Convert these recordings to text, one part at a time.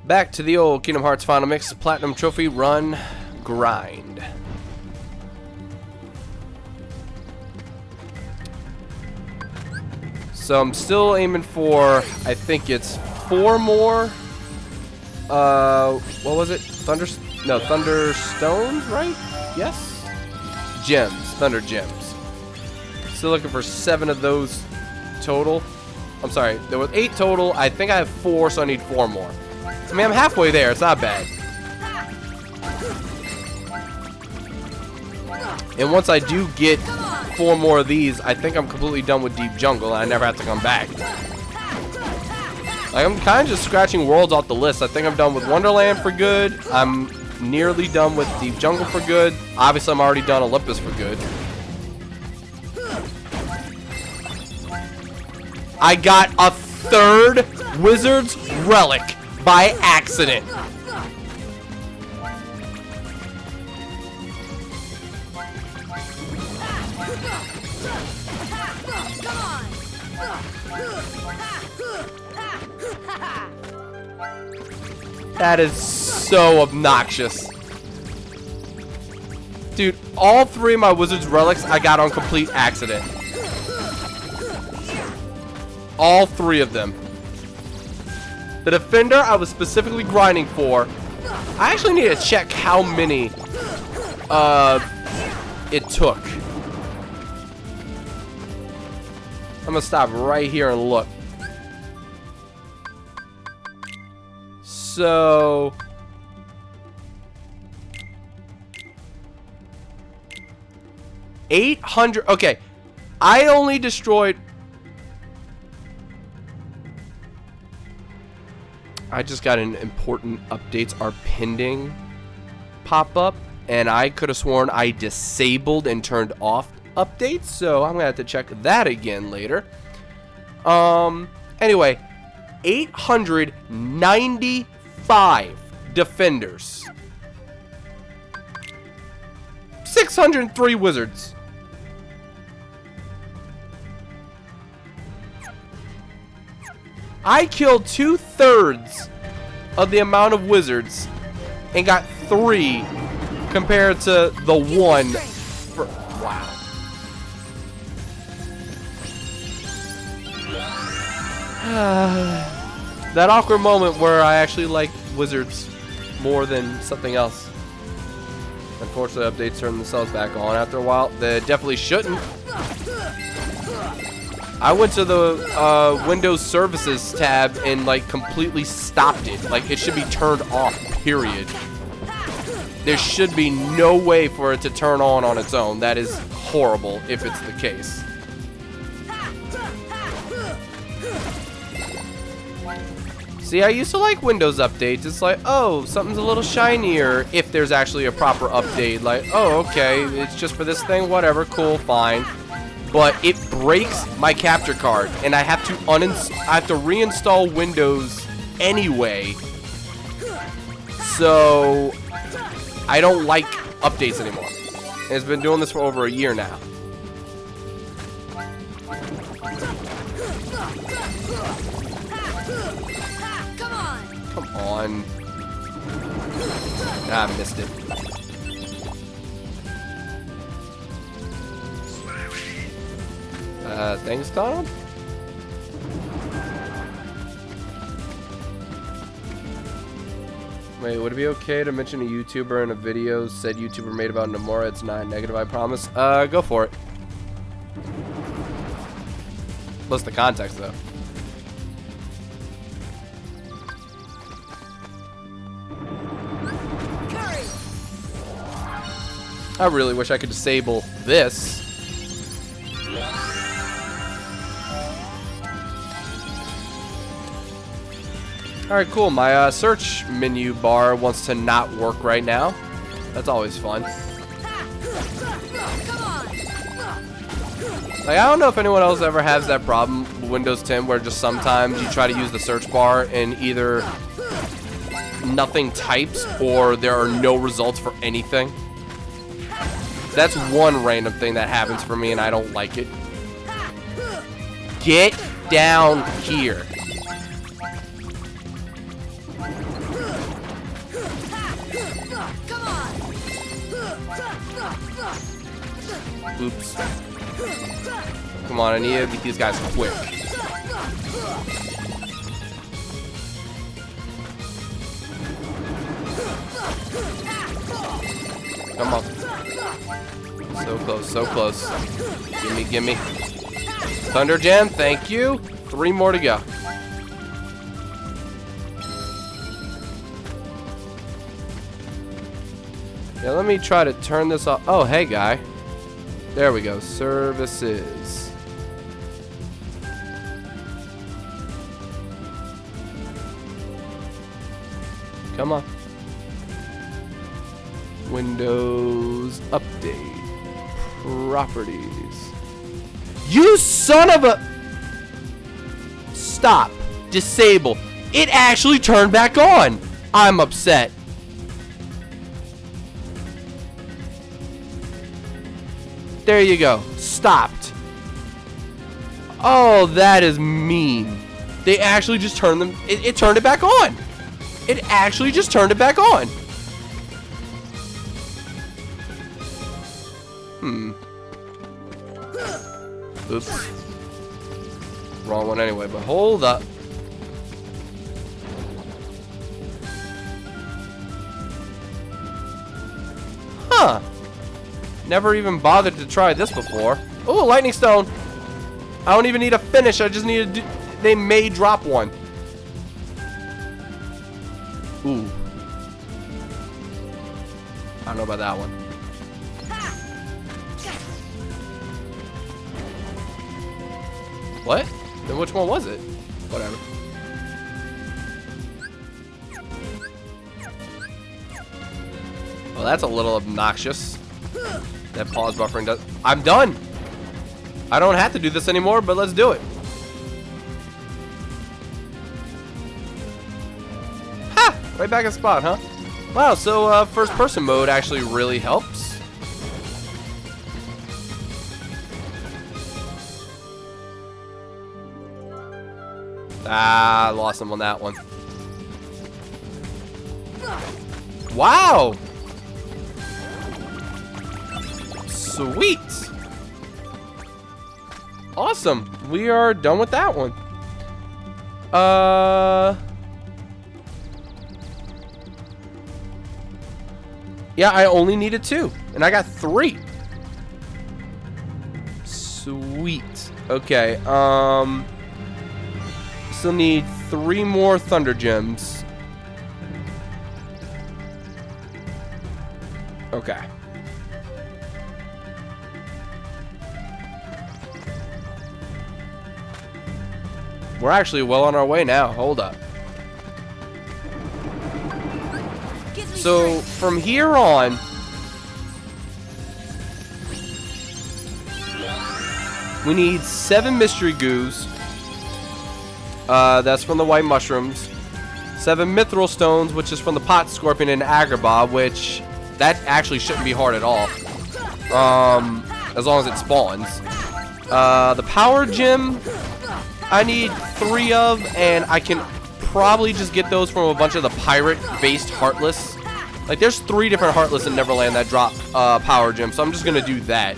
Back to the old Kingdom Hearts Final Mix Platinum Trophy Run Grind. So I'm still aiming for, I think it's 4 more. What was it? Thunderstones, right? Yes? Gems. Thunder Gems. Still looking for 7 of those total. I'm sorry, there were 8 total. I think I have 4, so I need 4 more. I mean, I'm halfway there. It's not bad. And once I do get 4 more of these, I think I'm completely done with Deep Jungle, and I never have to come back. Like, I'm kind of just scratching worlds off the list. I think I'm done with Wonderland for good. I'm nearly done with Deep Jungle for good. Obviously, I'm already done Olympus for good. I got a 3rd Wizard's Relic by accident. That is so obnoxious. Dude, all 3 of my Wizard's Relics I got on complete accident. All 3 of them. The Defender I was specifically grinding for. I actually need to check how many it took. I'm gonna stop right here and look. So 800. Okay, I only destroyed. I just got an important updates are pending pop up, and I could have sworn I disabled and turned off updates, so I'm gonna have to check that again later. Anyway, 895 defenders, 603 wizards. I killed 2/3 of the amount of wizards and got 3 compared to the 1 for, wow. That awkward moment where I actually like wizards more than something else. Unfortunately, updates turn themselves back on after a while. They definitely shouldn't. I went to the Windows Services tab and like completely stopped it. Like, it should be turned off, period. There should be no way for it to turn on its own. That is horrible if it's the case. See, I used to like Windows updates. It's like, oh, something's a little shinier if there's actually a proper update. Like, oh, okay, it's just for this thing, whatever, cool, fine. But it breaks my capture card, and I have to reinstall Windows anyway. So I don't like updates anymore. And it's been doing this for over a year now. Come on. Ah, I missed it. Thanks, Donald. Wait, would it be okay to mention a YouTuber in a video said YouTuber made about Nomura? It's not negative, I promise. Go for it. Plus the context, though. I really wish I could disable this. Alright, cool. My search menu bar wants to not work right now. That's always fun. Like, I don't know if anyone else ever has that problem with Windows 10 where just sometimes you try to use the search bar and either nothing types or there are no results for anything. That's one random thing that happens for me and I don't like it. Get down here. Oops. Come on, I need to get these guys quick. Come on. So close, so close. Gimme, gimme. Thunder Gem, thank you. 3 more to go. Yeah, let me try to turn this off. Oh, hey, guy. There we go. Services. Come on. Windows Update. Properties. You son of a... Stop. Disable. It actually turned back on. I'm upset. There you go. Stopped. Oh, that is mean. They actually just turned them... It turned it back on. It actually just turned it back on. Oops. Wrong one anyway, but hold up. Huh. Never even bothered to try this before. Oh, lightning stone. I don't even need a finish. I just need to do... They may drop one. Ooh. I don't know about that one. What? Then which one was it? Whatever. Well, that's a little obnoxious. That pause buffering does... I'm done! I don't have to do this anymore, but let's do it. Ha! Right back in spot, huh? Wow, so first person mode actually really helps. Ah, I lost him on that one. Wow! Sweet! Awesome! We are done with that one. Yeah, I only needed 2. And I got 3. Sweet. Okay, still need 3 more Thunder Gems. Okay. We're actually well on our way now. Hold up. So, from here on, we need 7 mystery goos. That's from the white mushrooms. 7 mithril stones, which is from the pot scorpion and agrabah, which that actually shouldn't be hard at all. As long as it spawns. The power gem, I need 3 of, and I can probably just get those from a bunch of the pirate-based Heartless. Like, there's 3 different Heartless in Neverland that drop power gems, so I'm just gonna do that.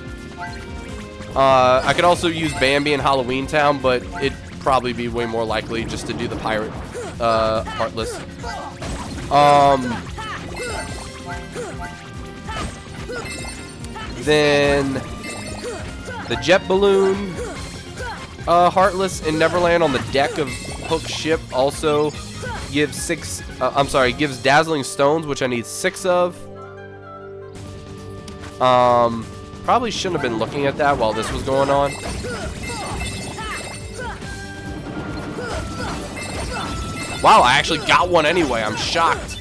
I could also use Bambi in Halloween Town, but it'd probably be way more likely just to do the pirate Heartless. Then the jet balloon Heartless in Neverland on the deck of Hook's ship also gives gives dazzling stones, which I need 6 of. Probably shouldn't have been looking at that while this was going on. Wow, I actually got one anyway. I'm shocked.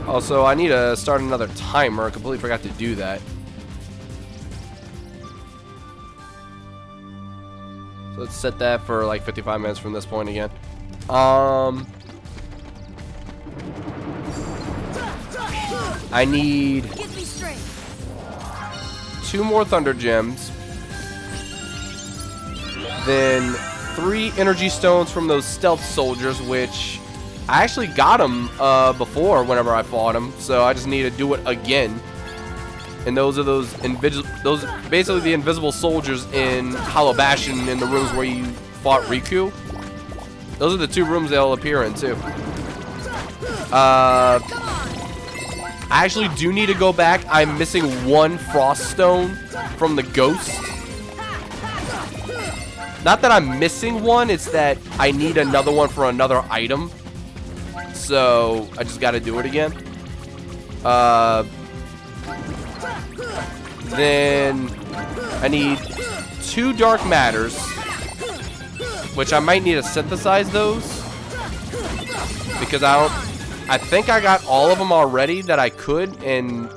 Also, I need to start another timer. I completely forgot to do that. So let's set that for like 55 minutes from this point again. I need 2 more Thunder Gems. Then 3 energy stones from those stealth soldiers, which I actually got them before whenever I fought them, so I just need to do it again. And those are those basically the invisible soldiers in Hollow Bastion in the rooms where you fought Riku. Those are the 2 rooms they'll appear in too. I actually do need to go back. I'm missing 1 frost stone from the ghost. Not that I'm missing one, it's that I need another one for another item. So I just got to do it again. Then I need 2 dark matters, which I might need to synthesize those because I think I got all of them already that I could, and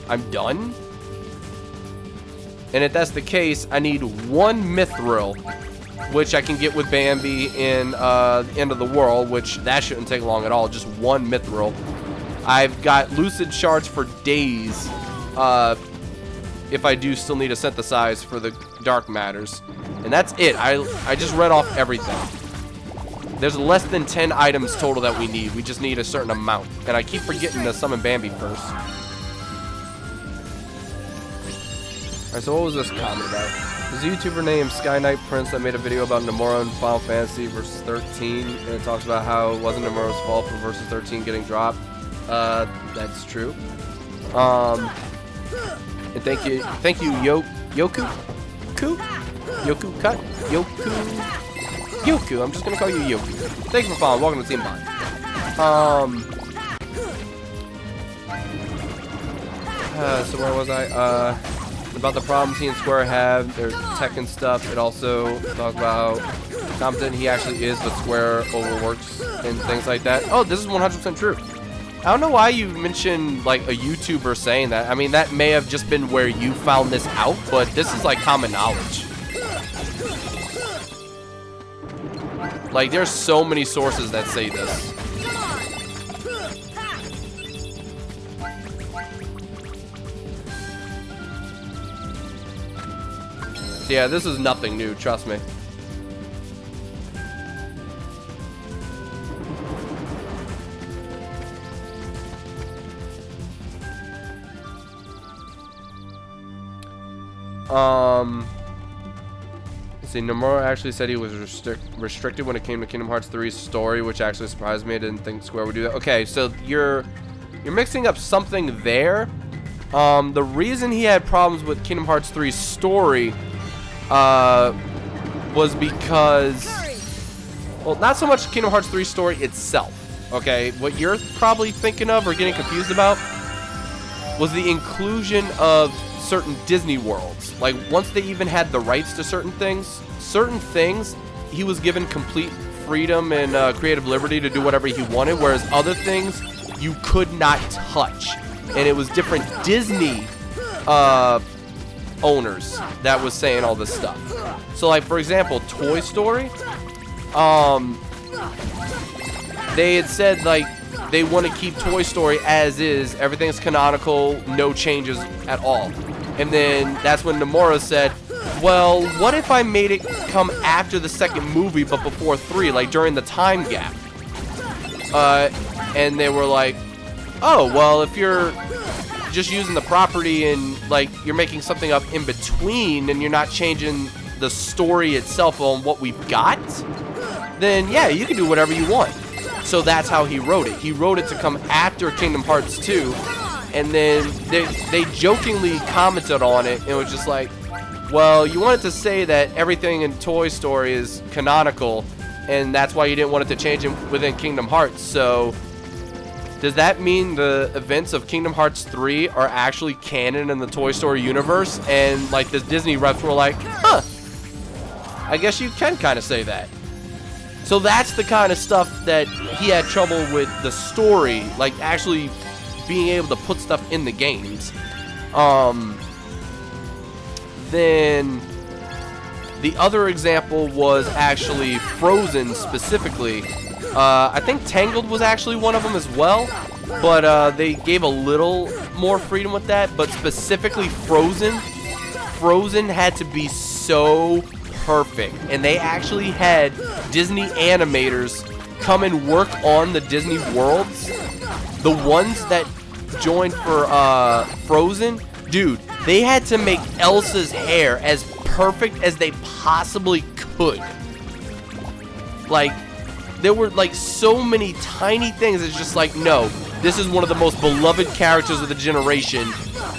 I'm done. And if that's the case, I need 1 mithril, which I can get with Bambi in End of the World, which that shouldn't take long at all. Just 1 mithril. I've got lucid shards for days. If I do still need to synthesize for the dark matters. And that's it. I just read off everything. There's less than 10 items total that we need. We just need a certain amount. And I keep forgetting to summon Bambi first. Alright, so what was this comment about? There's a YouTuber named Sky Knight Prince that made a video about Nomura and Final Fantasy Versus 13. And it talks about how it wasn't Nomura's fault for Versus 13 getting dropped. That's true. And thank you, Yoku Cut, Yoku. I'm just gonna call you Yoku. Thanks for following. Welcome to Team Bond. So where was I? About the problems he and Square have, their tech and stuff. It also talks about how competent he actually is, but Square overworks and things like that. Oh, this is 100% true. I don't know why you mentioned like a YouTuber saying that. I mean, that may have just been where you found this out, but this is like common knowledge. Like, there's so many sources that say this. Yeah, this is nothing new, trust me. Let's see, Nomura actually said he was restricted when it came to Kingdom Hearts 3's story, which actually surprised me. I didn't think Square would do that. Okay, so you're mixing up something there. The reason he had problems with Kingdom Hearts 3's story was because, well, not so much Kingdom Hearts 3 story itself. Okay, what you're probably thinking of or getting confused about was the inclusion of certain Disney worlds. Like, once they even had the rights to certain things, he was given complete freedom and creative liberty to do whatever he wanted, whereas other things you could not touch. And it was different Disney owners that was saying all this stuff. So, like, for example, Toy Story, they had said, like, they want to keep Toy Story as is, everything's canonical, no changes at all. And then that's when Nomura said, well, what if I made it come after the second movie but before 3, like during the time gap? And they were like, oh, well, if you're just using the property and like you're making something up in between and you're not changing the story itself on what we've got, then yeah, you can do whatever you want. So that's how he wrote it. He wrote it to come after Kingdom Hearts 2. And then they jokingly commented on it, and it was just like, well, you wanted to say that everything in Toy Story is canonical, and that's why you didn't want it to change it within Kingdom Hearts. So does that mean the events of Kingdom Hearts 3 are actually canon in the Toy Story universe? And like the Disney reps were like, huh, I guess you can kind of say that. So that's the kind of stuff that he had trouble with the story, like actually being able to put stuff in the games. Then the other example was actually Frozen specifically. I think Tangled was actually one of them as well, but they gave a little more freedom with that. But specifically Frozen had to be so perfect. And they actually had Disney animators come and work on the Disney worlds. The ones that joined for Frozen, dude, they had to make Elsa's hair as perfect as they possibly could. Like, there were like so many tiny things. It's just like, no, this is one of the most beloved characters of the generation.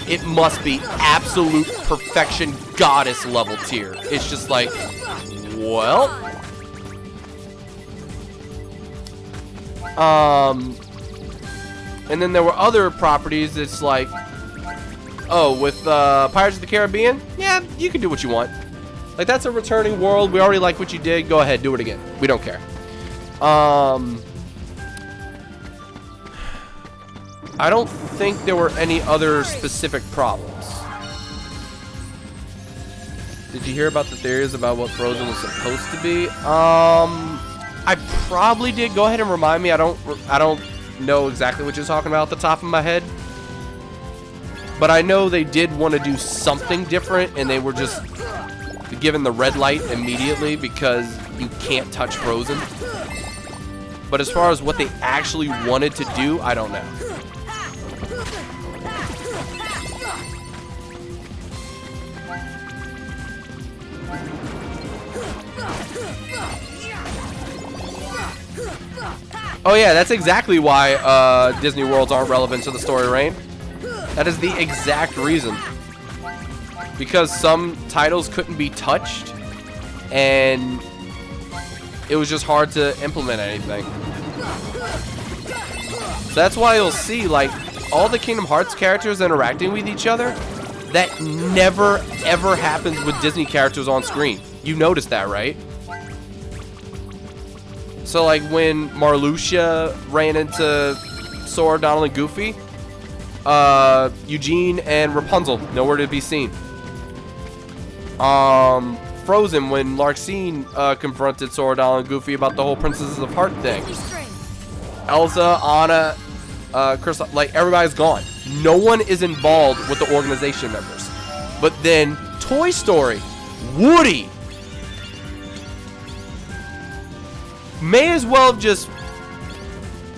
It must be absolute perfection, goddess level tier. It's just like, well, and then there were other properties. It's like, oh, with Pirates of the Caribbean, yeah, you can do what you want. Like, that's a returning world. We already like what you did. Go ahead, do it again. We don't care. I don't think there were any other specific problems. Did you hear about the theories about what Frozen was supposed to be? I probably did. Go ahead and remind me. I don't know exactly what you're talking about at the top of my head. But I know they did want to do something different, and they were just given the red light immediately because you can't touch Frozen. But as far as what they actually wanted to do, I don't know. Oh yeah, that's exactly why Disney Worlds aren't relevant to the story, Rain. That is the exact reason. Because some titles couldn't be touched, and it was just hard to implement anything. So that's why you'll see, like, all the Kingdom Hearts characters interacting with each other. That never, ever happens with Disney characters on screen. You noticed that, right? So, like, when Marluxia ran into Sora, Donald, and Goofy, Eugene and Rapunzel, nowhere to be seen. Frozen, when Larxene confronted Sora, Donald, and Goofy about the whole Princesses of Heart thing. Elsa, Anna, Chris, like, everybody's gone. No one is involved with the organization members. But then, Toy Story, Woody may as well have just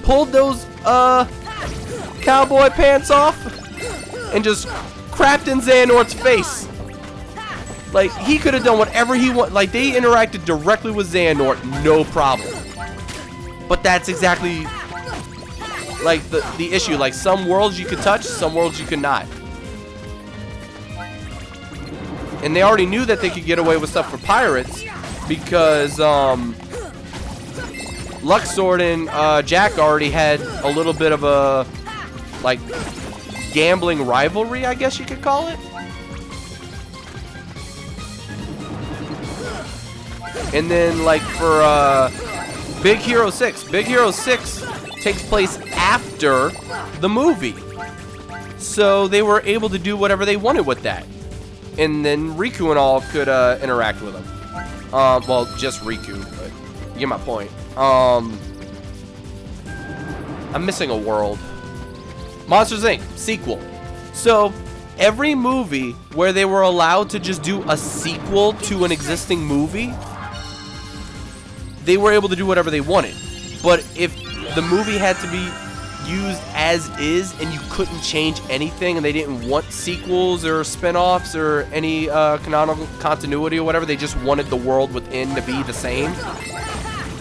pulled those cowboy pants off and just crapped in Xehanort's face. Like, he could have done whatever he wanted. Like, they interacted directly with Xehanort, no problem. But that's exactly, like, the issue. Like, some worlds you could touch, some worlds you could not. And they already knew that they could get away with stuff for pirates because, Luxord and Jack already had a little bit of a, like, gambling rivalry, I guess you could call it. And then, like, for Big Hero 6. Big Hero 6 takes place after the movie. So they were able to do whatever they wanted with that. And then Riku and all could interact with them. Well, just Riku, but you get my point. I'm missing a world. Monsters Inc. sequel. So every movie where they were allowed to just do a sequel to an existing movie, they were able to do whatever they wanted. But if the movie had to be used as is and you couldn't change anything and they didn't want sequels or spin-offs or any canonical continuity or whatever, they just wanted the world within to be the same,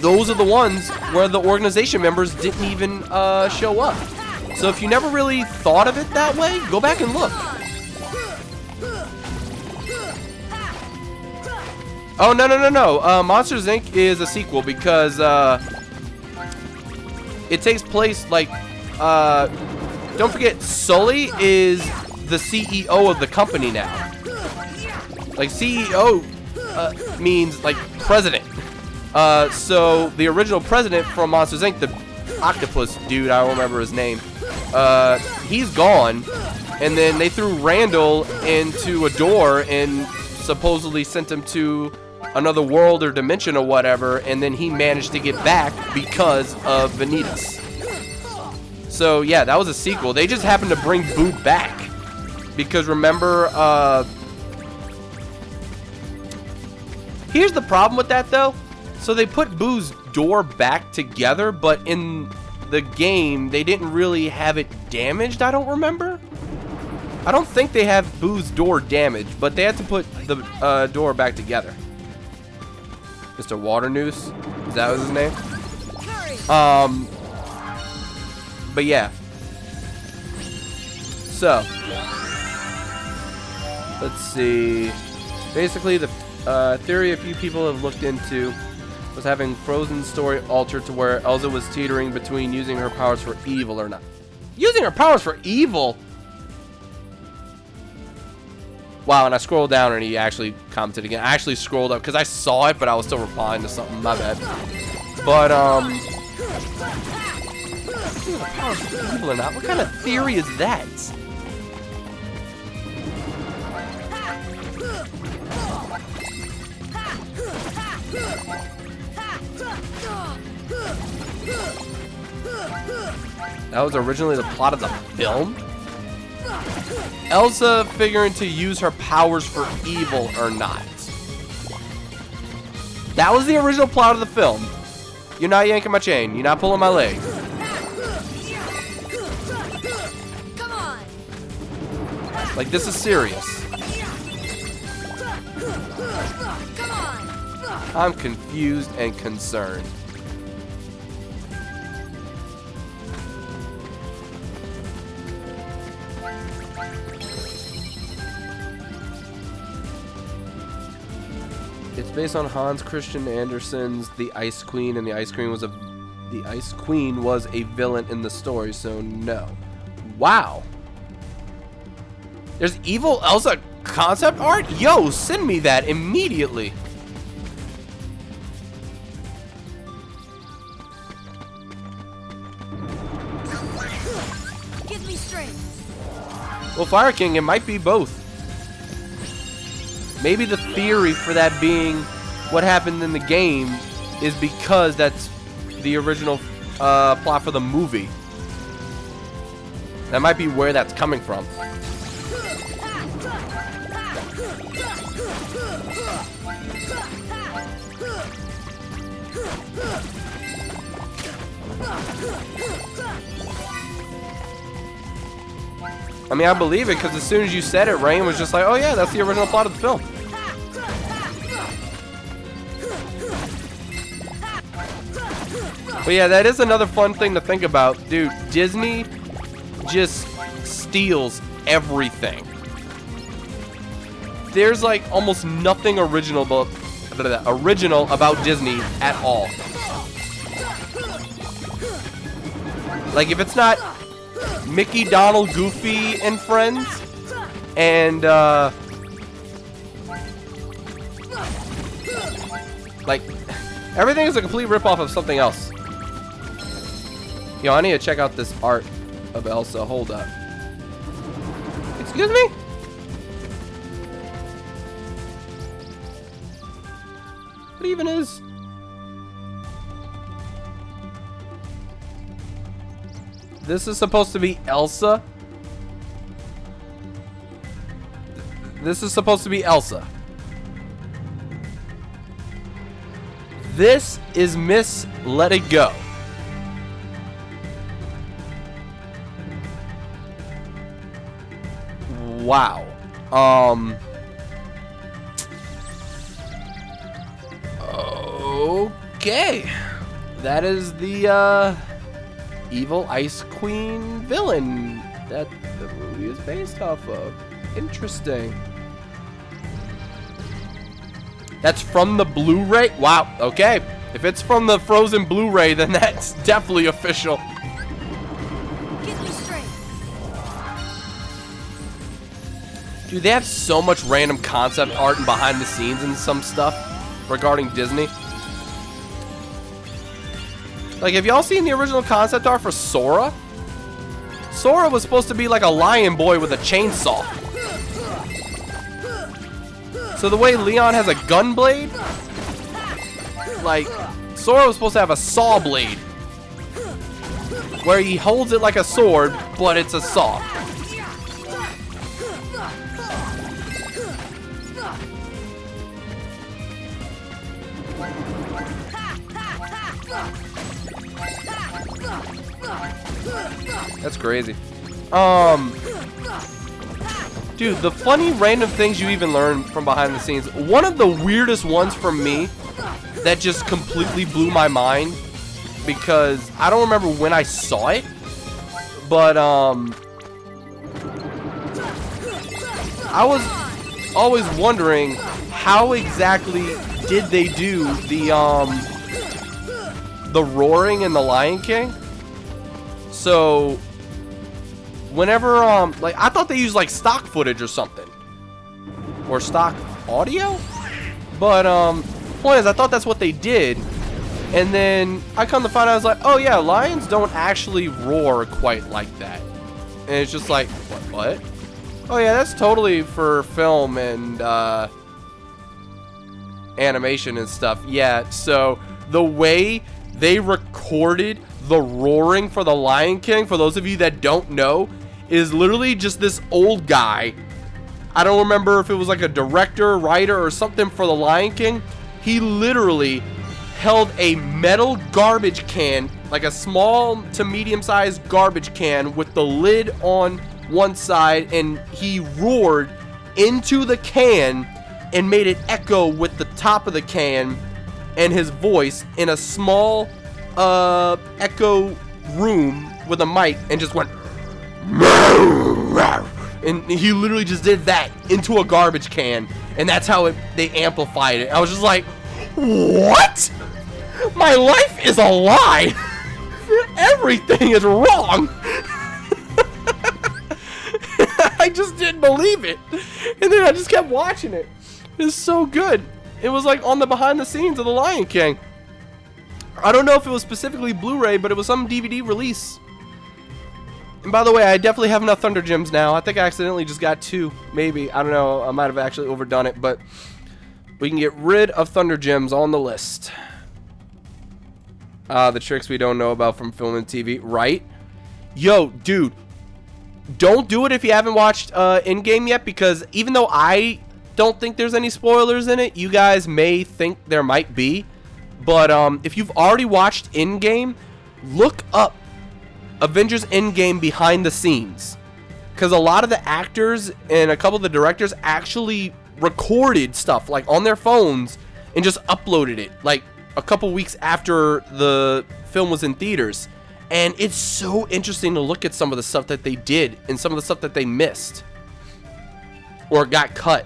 those are the ones where the organization members didn't even show up. So if you never really thought of it that way, go back and look. Oh, no. Monsters Inc. is a sequel because it takes place, like, don't forget, Sully is the CEO of the company now. Like, CEO means, like, president. So the original president from Monsters Inc., the octopus dude, I don't remember his name, he's gone. And then they threw Randall into a door and supposedly sent him to another world or dimension or whatever, and then he managed to get back because of Vanitas. So yeah, that was a sequel. They just happened to bring Boo back because remember Here's the problem with that, though. So they put Boo's door back together, but in the game, they didn't really have it damaged, I don't remember. I don't think they have Boo's door damaged, but they had to put the door back together. Mr. Water Noose? Is that his name? But yeah. So, let's see. Basically, the theory a few people have looked into was having Frozen's story altered to where Elsa was teetering between using her powers for evil or not. Using her powers for evil? Wow, and I scrolled down and he actually commented again. I actually scrolled up because I saw it, but I was still replying to something. My bad. But, using her powers for evil or not? What kind of theory is that? That was originally the plot of the film? Elsa figuring to use her powers for evil or not. That was the original plot of the film. You're not yanking my chain. You're not pulling my leg. Come on. Like, this is serious. Come on. I'm confused and concerned. It's based on Hans Christian Andersen's The Ice Queen, and the Ice Queen was a villain in the story, so no. Wow. There's evil Elsa concept art? Yo, send me that immediately. Give me strength. Well, Fire King, it might be both. Maybe the theory for that being what happened in the game is because that's the original plot for the movie. That might be where that's coming from. I mean, I believe it because as soon as you said it, Rain was just like, oh yeah, that's the original plot of the film. But yeah, that is another fun thing to think about. Dude, Disney just steals everything. There's like almost nothing original about Disney at all. Like, if it's not Mickey, Donald, Goofy, and friends, and like, everything is a complete ripoff of something else. Yo, I need to check out this art of Elsa. Hold up. Excuse me? What even is? This is supposed to be Elsa? This is supposed to be Elsa. This is Miss Let It Go. Wow. Okay. That is the evil Ice Queen villain that the movie is based off of. Interesting. That's from the Blu-ray? Wow, okay. If it's from the Frozen Blu-ray, then that's definitely official. Give me strength. Dude, they have so much random concept art and behind the scenes and some stuff regarding Disney. Like, have y'all seen the original concept art for Sora? Sora was supposed to be like a lion boy with a chainsaw. So the way Leon has a gun blade, like, Sora was supposed to have a saw blade, where he holds it like a sword, but it's a saw. That's crazy. Dude, the funny random things you even learn from behind the scenes. One of the weirdest ones for me that just completely blew my mind, because I don't remember when I saw it, but I was always wondering how exactly did they do the roaring in the Lion King. So whenever like, I thought they used like stock footage or something, or stock audio, but point is, I thought that's what they did, and then I come to find out, I was like, oh yeah, lions don't actually roar quite like that. And it's just like, what? Oh yeah, that's totally for film and animation and stuff. Yeah, so the way they recorded the roaring for the Lion King, for those of you that don't know, is literally just this old guy. I don't remember if it was like a director, writer, or something for the Lion King. He literally held a metal garbage can, like a small to medium-sized garbage can with the lid on one side, and he roared into the can and made it echo with the top of the can and his voice in a small echo room with a mic, and just went, and he literally just did that into a garbage can, and that's how they amplified it. I was just like, what? My life is a lie. Everything is wrong. I just didn't believe it, and then I just kept watching it. It's so good. It was like on the behind the scenes of the Lion King. I don't know if it was specifically Blu-ray, but it was some DVD release. And by the way, I definitely have enough Thunder Gems now. I think I accidentally just got 2, maybe. I don't know. I might have actually overdone it, but we can get rid of Thunder Gems on the list. The tricks we don't know about from film and TV, right? Yo, dude, don't do it if you haven't watched In-Game yet, because even though I don't think there's any spoilers in it, you guys may think there might be. But if you've already watched In-Game, look up Avengers Endgame behind the scenes, because a lot of the actors and a couple of the directors actually recorded stuff like on their phones and just uploaded it like a couple weeks after the film was in theaters. And it's so interesting to look at some of the stuff that they did and some of the stuff that they missed or got cut.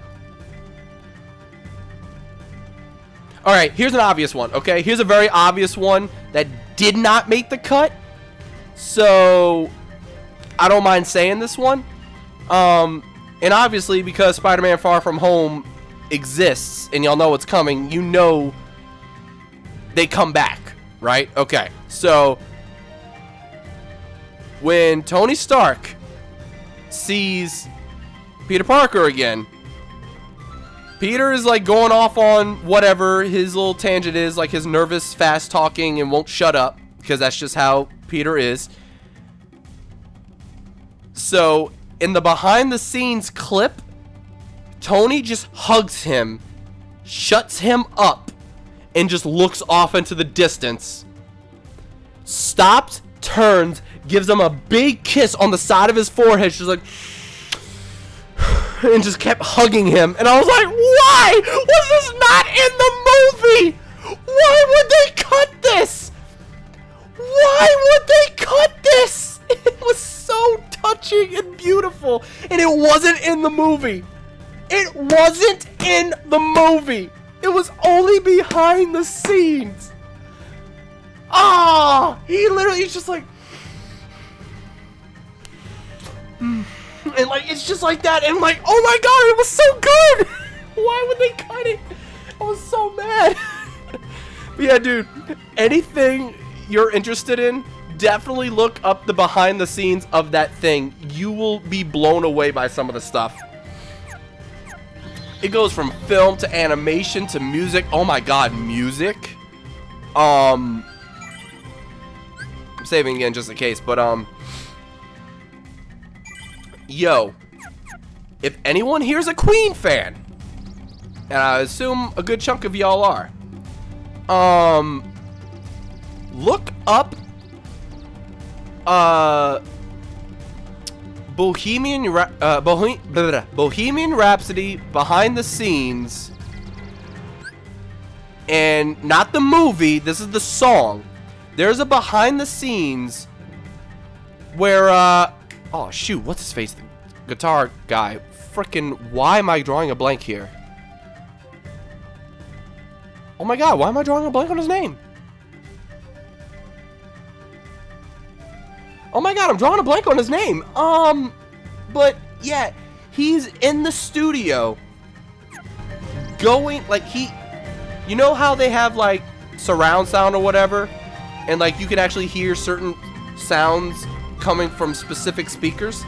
All right, here's an obvious one, okay? Here's a very obvious one that did not make the cut. So, I don't mind saying this one. And obviously, because Spider-Man Far From Home exists, and y'all know it's coming, you know they come back, right? Okay, so when Tony Stark sees Peter Parker again, Peter is like going off on whatever his little tangent is, like his nervous, fast talking and won't shut up, because that's just how Peter is. So in the behind the scenes clip, Tony just hugs him, shuts him up, and just looks off into the distance. Stops, turns, gives him a big kiss on the side of his forehead. She's like, and just kept hugging him. And I was like, why was this not in the movie? Why would they cut this? Why would they cut this? It was so touching and beautiful, and it wasn't in the movie. It wasn't in the movie. It was only behind the scenes. Ah, he literally is just like, and like, it's just like that, and I'm like, oh my god, it was so good. Why would they cut it? I was so mad. But yeah, dude, anything you're interested in, definitely look up the behind the scenes of that thing. You will be blown away by some of the stuff. It goes from film to animation to music. Oh my god, music. I'm saving again just in case, but yo, if anyone here's a Queen fan, and I assume a good chunk of y'all are, Look up Bohemian Rhapsody behind the scenes, and not the movie, this is the song. There's a behind the scenes where oh shoot, what's his face, the guitar guy, frickin', why am I drawing a blank here? Oh my god, why am I drawing a blank on his name? Oh my god, I'm drawing a blank on his name. But yeah, he's in the studio going, like, you know how they have like surround sound or whatever, and like you can actually hear certain sounds coming from specific speakers?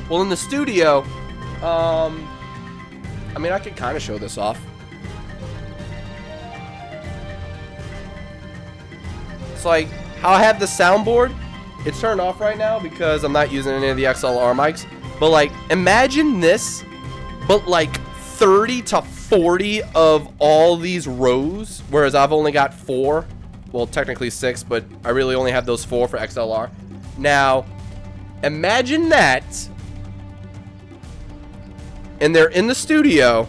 Well, in the studio, I mean, I could kind of show this off. It's like how I have the soundboard. It's turned off right now because I'm not using any of the XLR mics. But like, imagine this, but like 30 to 40 of all these rows, whereas I've only got 4. Well, technically 6, but I really only have those 4 for XLR. Now, imagine that, and they're in the studio,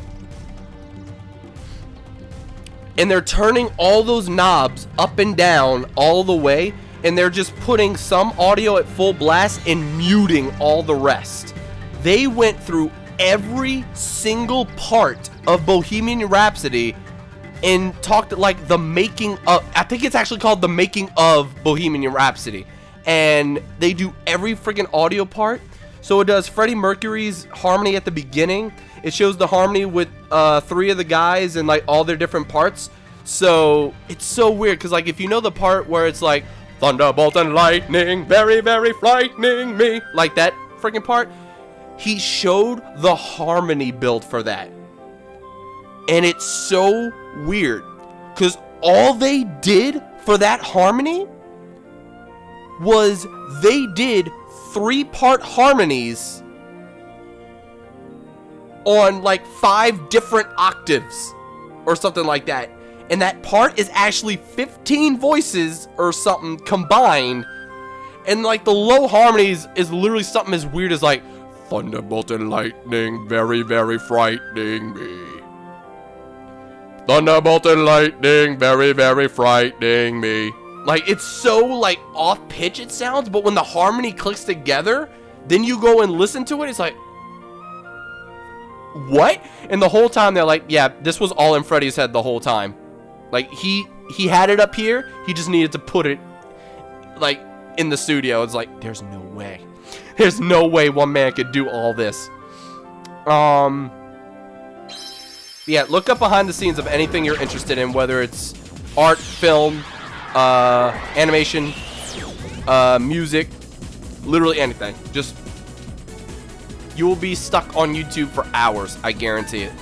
and they're turning all those knobs up and down all the way, and they're just putting some audio at full blast and muting all the rest. They went through every single part of Bohemian Rhapsody and talked like the making of, I think it's actually called the making of Bohemian Rhapsody. And they do every freaking audio part. So it does Freddie Mercury's harmony at the beginning. It shows the harmony with 3 of the guys and like all their different parts. So it's so weird because like if you know the part where it's like thunderbolt and lightning, very, very frightening me, like that freaking part, he showed the harmony build for that. And it's so weird because all they did for that harmony was they did 3-part harmonies on like 5 different octaves or something like that. And that part is actually 15 voices or something combined. And like the low harmonies is literally something as weird as like thunderbolt and lightning, very, very frightening me. Thunderbolt and lightning, very, very frightening me. Like, it's so like off pitch it sounds, but when the harmony clicks together, then you go and listen to it, it's like, what? And the whole time they're like, yeah, this was all in Freddie's head the whole time. Like, he had it up here, he just needed to put it like in the studio. It's like, there's no way. There's no way one man could do all this. Yeah, look up behind the scenes of anything you're interested in, whether it's art, film, animation, music, literally anything. Just, you will be stuck on YouTube for hours, I guarantee it.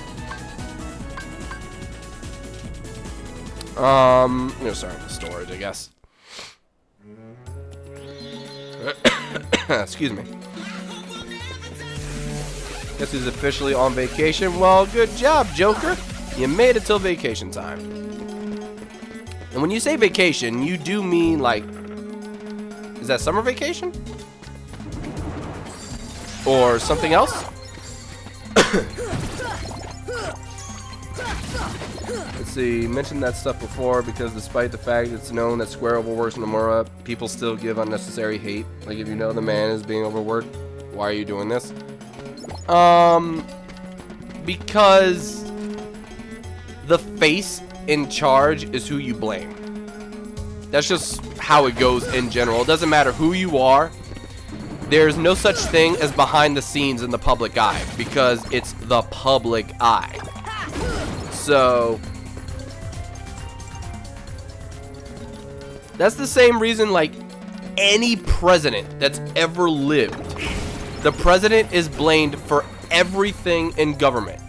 No, sorry, storage, I guess. Excuse me. Guess who's officially on vacation? Well, good job, Joker. You made it till vacation time. And when you say vacation, you do mean like, is that summer vacation? Or something else? Let's see, mentioned that stuff before because despite the fact it's known that Square overworks Nomura, people still give unnecessary hate. Like, if you know the man is being overworked, why are you doing this? Because the face in charge is who you blame. That's just how it goes in general. It doesn't matter who you are. There's no such thing as behind the scenes in the public eye because it's the public eye. So that's the same reason like any president that's ever lived, the president is blamed for everything in government.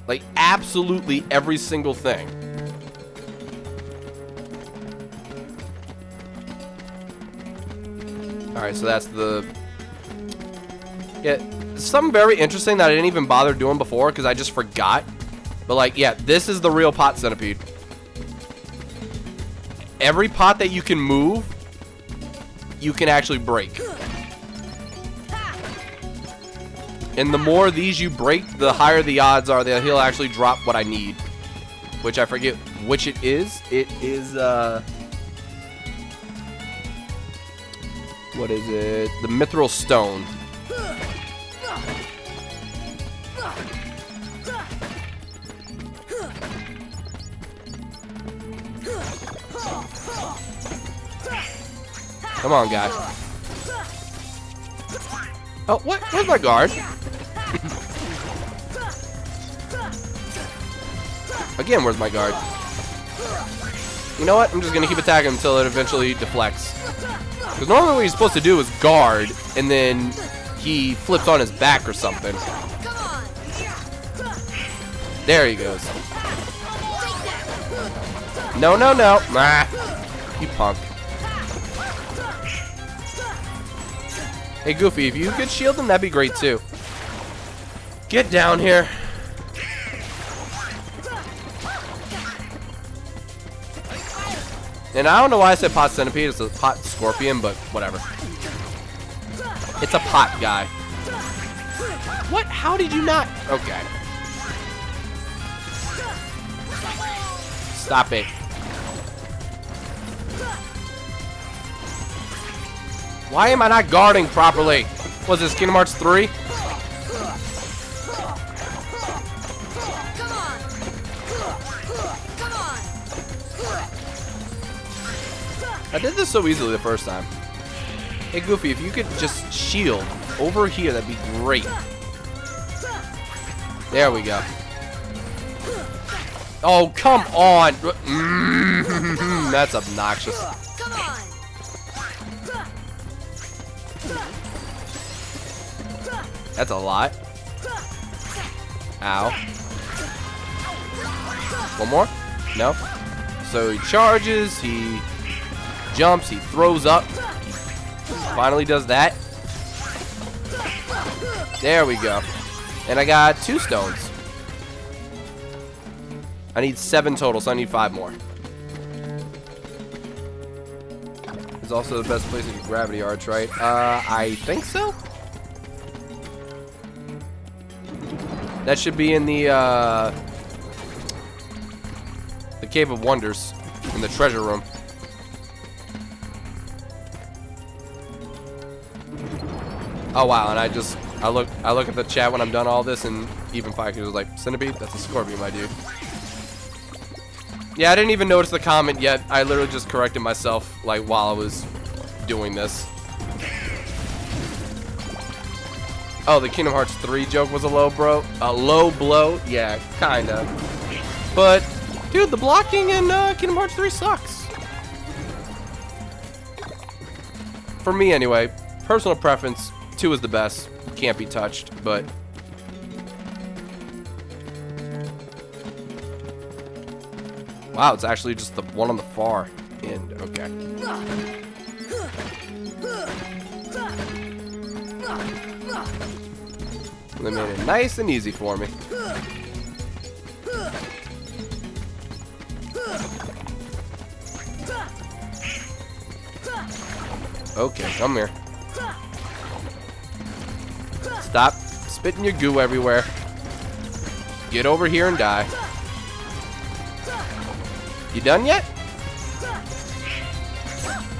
Like absolutely every single thing. Alright, so that's the... Yeah, something very interesting that I didn't even bother doing before because I just forgot But like, yeah, this is the real pot centipede. Every pot that you can move, you can actually break. And the more of these you break, the higher the odds are that he'll actually drop what I need. Which I forget which it is. It is, what is it? The Mithril Stone. Come on, guy. Oh, what? Where's my guard? Again, where's my guard? You know what? I'm just gonna keep attacking until it eventually deflects. Because normally what he's supposed to do is guard, and then he flips on his back or something. There he goes. No, no, no. Ah, you punk. Hey, Goofy, if you could shield him, that'd be great, too. Get down here. And I don't know why I said pot centipede. It's a pot scorpion, but whatever. It's a pot guy. What? How did you not? Okay. Stop it. Why am I not guarding properly? Was this Kingdom Hearts 3? I did this so easily the first time. Hey, Goofy, if you could just shield over here, that'd be great. There we go. Oh, come on. That's obnoxious. That's a lot. Ow. One more? No. So he charges, he jumps, he throws up. Finally does that. There we go. And I got 2 stones. I need 7 total, so I need 5 more. It's also the best place to get gravity arch, right? I think so. That should be in the Cave of Wonders, in the treasure room. Oh wow! And I look at the chat when I'm done all this, and even Fire was like, "Centipede? That's a scorpion, my dude." Yeah, I didn't even notice the comment yet. I literally just corrected myself like while I was doing this. Oh, the Kingdom Hearts 3 joke was a low blow? Yeah, kinda. But, dude, the blocking in Kingdom Hearts 3 sucks. For me, anyway. Personal preference, 2 is the best. Can't be touched, but... Wow, it's actually just the one on the far end. Okay. They made it nice and easy for me. Okay, come here. Stop spitting your goo everywhere. Get over here and die. You done yet?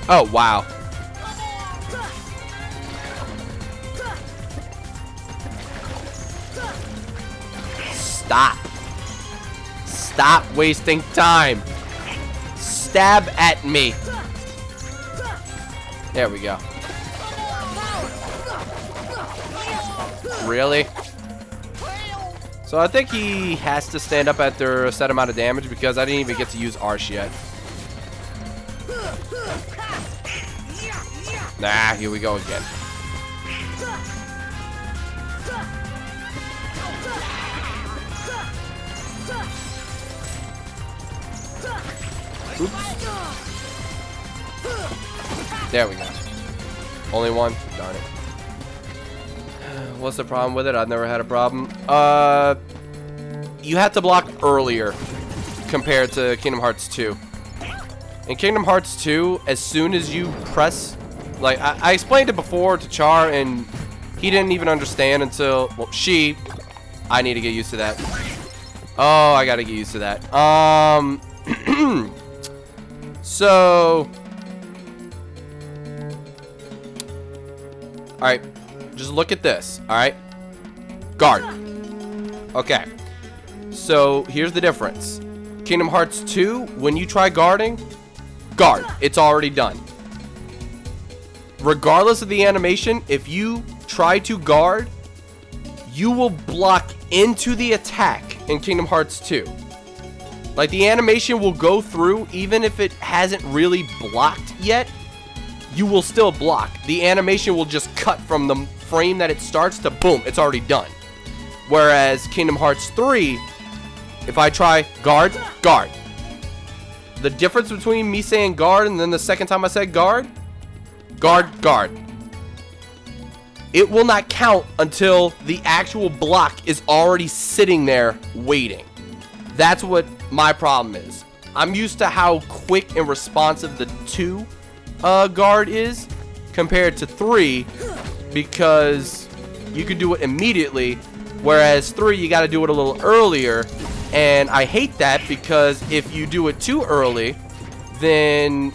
Oh, wow. Stop. Stop wasting time. Stab at me. There we go. Really? So I think he has to stand up after a set amount of damage because I didn't even get to use Arsh yet. Nah, here we go again. Oops. There we go. Only one? Darn it. What's the problem with it? I've never had a problem. you have to block earlier compared to Kingdom Hearts 2. In Kingdom Hearts 2, as soon as you press, like, I explained it before to Char, and he didn't even understand until, well, I need to get used to that. Oh, I gotta get used to that. So, alright, just look at this, alright? Guard. Okay. So, here's the difference. Kingdom Hearts 2, when you try guarding, guard. It's already done. Regardless of the animation, if you try to guard, you will block into the attack in Kingdom Hearts 2. Like, the animation will go through, even if it hasn't really blocked yet, you will still block. The animation will just cut from the frame that it starts to boom, it's already done. Whereas Kingdom Hearts 3, if I try guard, guard. The difference between me saying guard and then the second time I said guard, guard, guard. It will not count until the actual block is already sitting there waiting. That's what my problem is. I'm used to how quick and responsive the 2 guard is compared to 3, because you can do it immediately, whereas 3 you got to do it a little earlier. And I hate that, because if you do it too early, then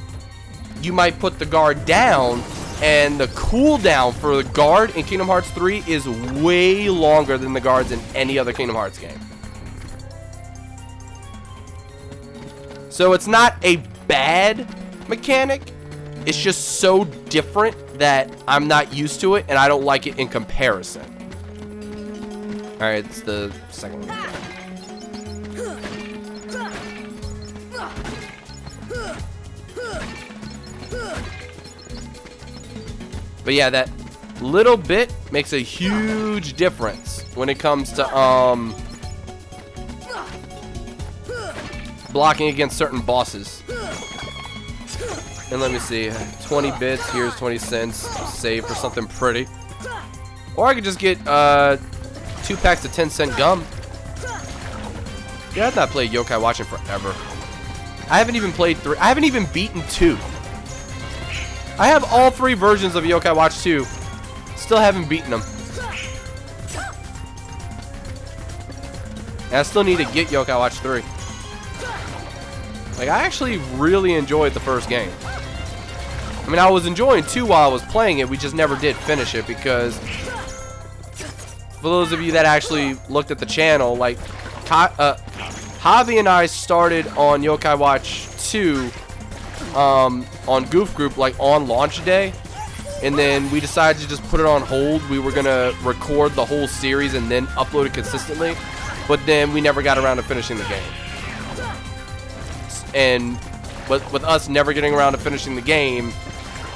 you might put the guard down, and the cooldown for the guard in Kingdom Hearts 3 is way longer than the guards in any other Kingdom Hearts game. So it's not a bad mechanic, it's just so different that I'm not used to it, and I don't like it in comparison. Alright, it's the second one. But yeah, that little bit makes a huge difference when it comes to blocking against certain bosses. And let me see, 20 bits, here's 20 cents, save for something pretty. Or I could just get 2 packs of 10-cent gum. Yeah, I've not played Yokai Watch in forever. I haven't even played 3. I haven't even beaten 2. I have all 3 versions of Yokai Watch 2. Still haven't beaten them. And I still need to get Yokai Watch 3. Like, I actually really enjoyed the first game. I mean, I was enjoying 2 while I was playing it. We just never did finish it because, for those of you that actually looked at the channel, like, Javi and I started on Yokai Watch 2 on Goof Group, like, on launch day. And then we decided to just put it on hold. We were going to record the whole series and then upload it consistently. But then we never got around to finishing the game. And with us never getting around to finishing the game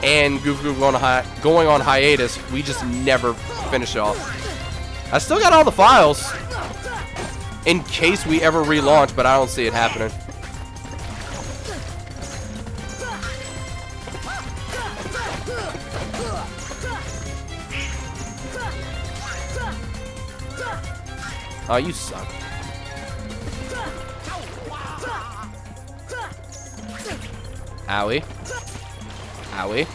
and Goof Group going on hiatus, we just never finished it off. I still got all the files in case we ever relaunch, but I don't see it happening. Oh, you suck. Owie. Owie.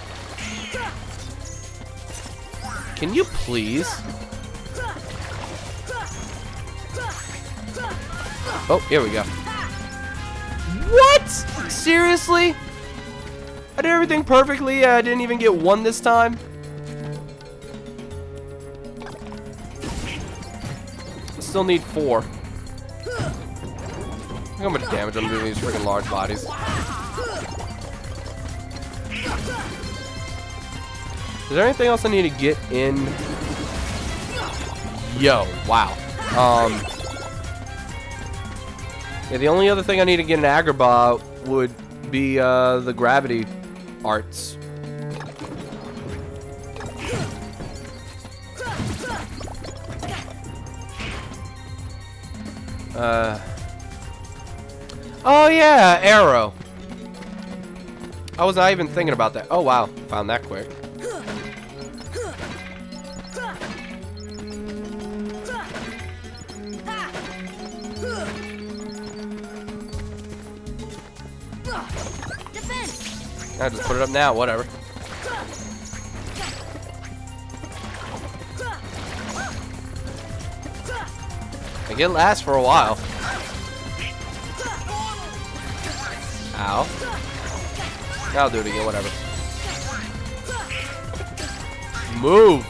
Can you please? Oh, here we go. What? Seriously? I did everything perfectly. I didn't even get 1 this time. Still need 4. Look how much damage I'm doing to these freaking large bodies. Is there anything else I need to get in? Yo, wow. Yeah, the only other thing I need to get in Agrabah would be the gravity arts. Oh yeah, arrow. I was not even thinking about that. Oh wow, found that quick. Defense. I just put it up now. Whatever. I can last for a while. Ow. I'll do it again. Whatever. Move.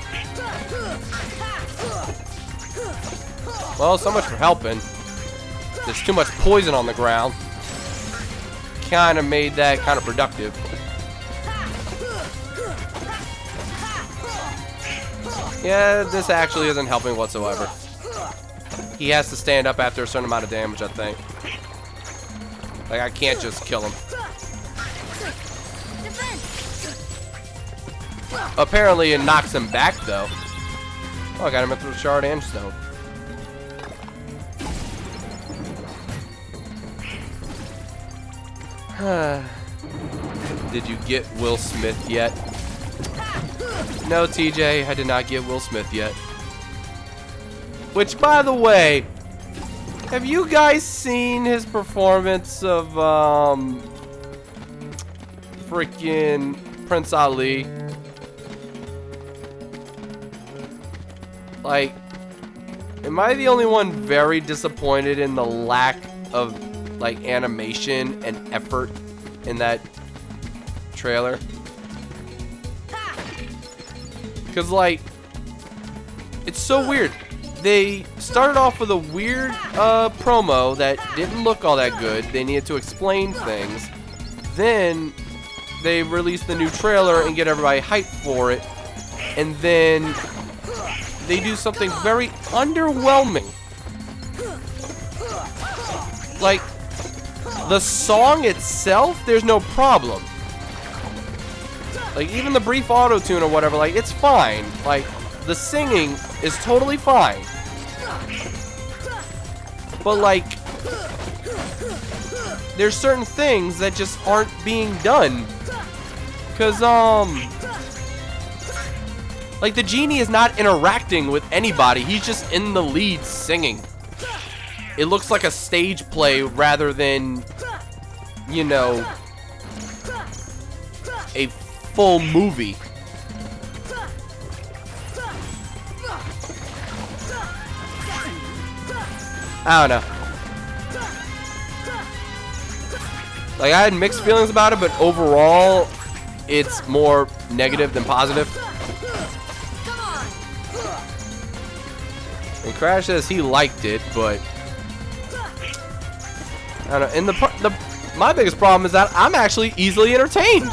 Well, so much for helping. There's too much poison on the ground. Kind of made that kind of productive. Yeah, this actually isn't helping whatsoever. He has to stand up after a certain amount of damage, I think. Like, I can't just kill him. Apparently, it knocks him back, though. Oh, I got him into the shard and stone. Did you get Will Smith yet? No, TJ, I did not get Will Smith yet. Which, by the way, have you guys seen his performance of freaking Prince Ali? Like, am I the only one very disappointed in the lack of like animation and effort in that trailer? Because like, it's so weird. They started off with a weird promo that didn't look all that good. They needed to explain things. Then they released the new trailer and get everybody hyped for it. And then they do something very underwhelming. Like, the song itself, there's no problem. Like, even the brief auto-tune or whatever, like, it's fine. Like, the singing is totally fine. But, like, there's certain things that just aren't being done. Because, like, the genie is not interacting with anybody. He's just in the lead singing. It looks like a stage play rather than, you know, a full movie. I don't know. Like, I had mixed feelings about it, but overall, it's more negative than positive. And Crash says he liked it, but I don't know. And my biggest problem is that I'm actually easily entertained.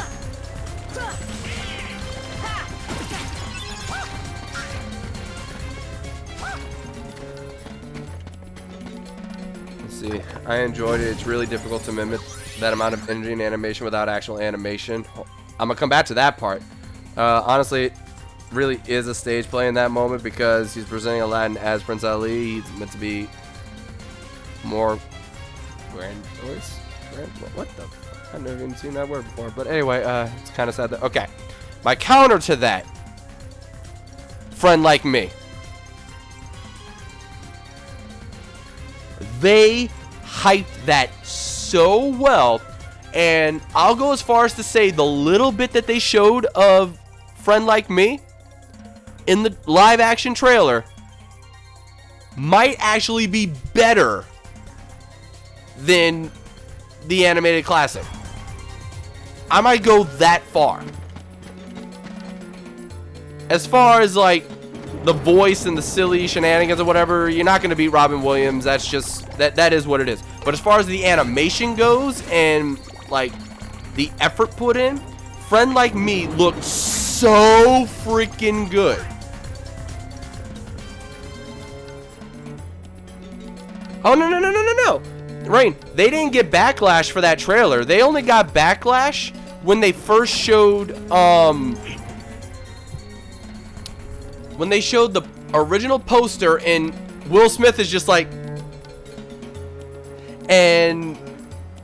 Let's see. I enjoyed it. It's really difficult to mimic that amount of energy and animation without actual animation. I'm gonna come back to that part. Honestly, it really is a stage play in that moment because he's presenting Aladdin as Prince Ali. He's meant to be more grandiose. What the? I've never even seen that word before. But anyway, it's kind of sad that. Okay, my counter to that, Friend Like Me. They hyped that so well, and I'll go as far as to say the little bit that they showed of Friend Like Me in the live action trailer might actually be better than the animated classic. I might go that far. As far as like the voice and the silly shenanigans or whatever, you're not going to beat Robin Williams. That's just that is what it is. But as far as the animation goes and like the effort put in, Friend Like Me looked so freaking good. Oh, no. Rain, they didn't get backlash for that trailer. They only got backlash when they first showed, when they showed the original poster and Will Smith is just like, and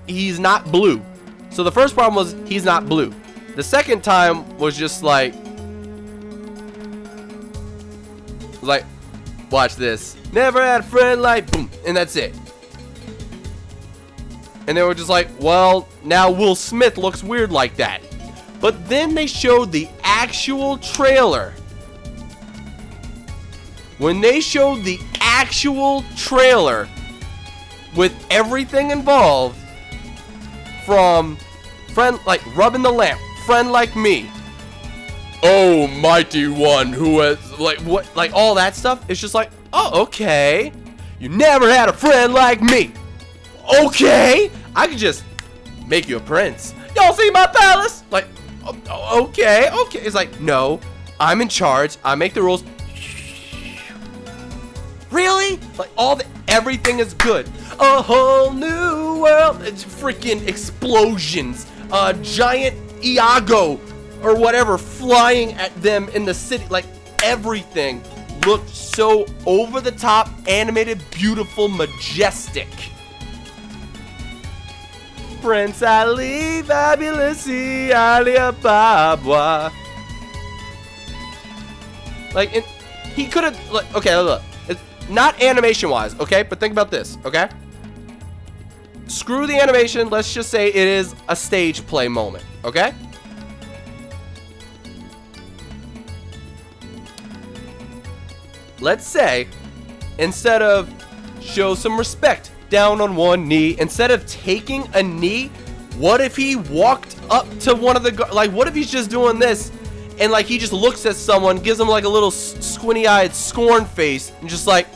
he's not blue. So the first problem was he's not blue. The second time was just like, watch this. Never had a friend like, boom, and that's it. And they were just like, well, now Will Smith looks weird like that. But then they showed the actual trailer. When they showed the actual trailer with everything involved, from friend like rubbing the lamp, friend like me, oh mighty one who has like what, like all that stuff, it's just like, oh okay, you never had a friend like me. Okay, I could just make you a prince. Y'all see my palace? Like, okay. It's like, no, I'm in charge. I make the rules. Really? Like everything is good. A whole new world. It's freaking explosions. A giant Iago or whatever flying at them in the city. Like everything looked so over the top, animated, beautiful, majestic. Prince Ali, fabulous Alibaba. Like, he could have, like, okay, look. It's not animation-wise, okay? But think about this, okay? Screw the animation. Let's just say it is a stage play moment, okay? Let's say, instead of show some respect, down on one knee, instead of taking a knee, what if he walked up to one of the, like, what if he's just doing this and like he just looks at someone, gives them like a little squinty-eyed scorn face and just like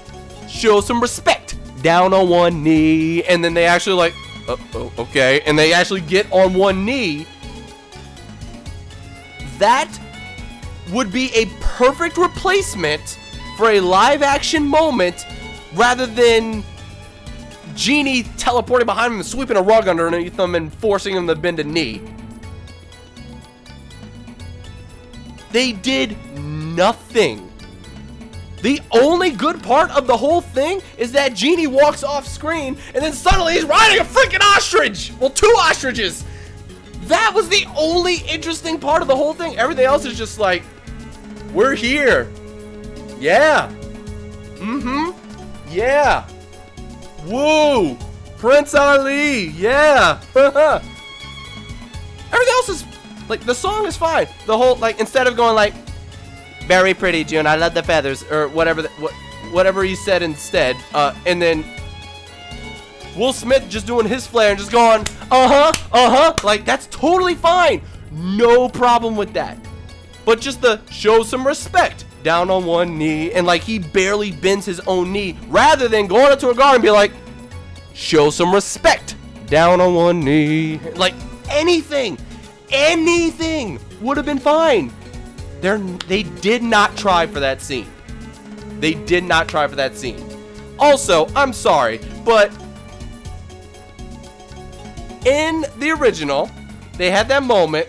show some respect, down on one knee, and then they actually like, oh, okay, and they actually get on one knee. That would be a perfect replacement for a live action moment, rather than Genie teleporting behind him and sweeping a rug underneath him and forcing him to bend a knee. They did nothing. The only good part of the whole thing is that Genie walks off screen and then suddenly he's riding a freaking ostrich. Well, 2 ostriches. That was the only interesting part of the whole thing. Everything else is just like, we're here. Yeah. Yeah. Woo! Prince Ali! Yeah! Everything else is, like, the song is fine. The whole, like, instead of going like, very pretty, June, I love the feathers, or whatever, whatever he said instead, and then Will Smith just doing his flair and just going, like, that's totally fine. No problem with that. But just the show some respect, down on one knee, and like he barely bends his own knee, rather than going up to a guard and be like, show some respect, down on one knee. Like anything would have been fine. They did not try for that scene. They did not try for that scene. Also, I'm sorry, but in the original, they had that moment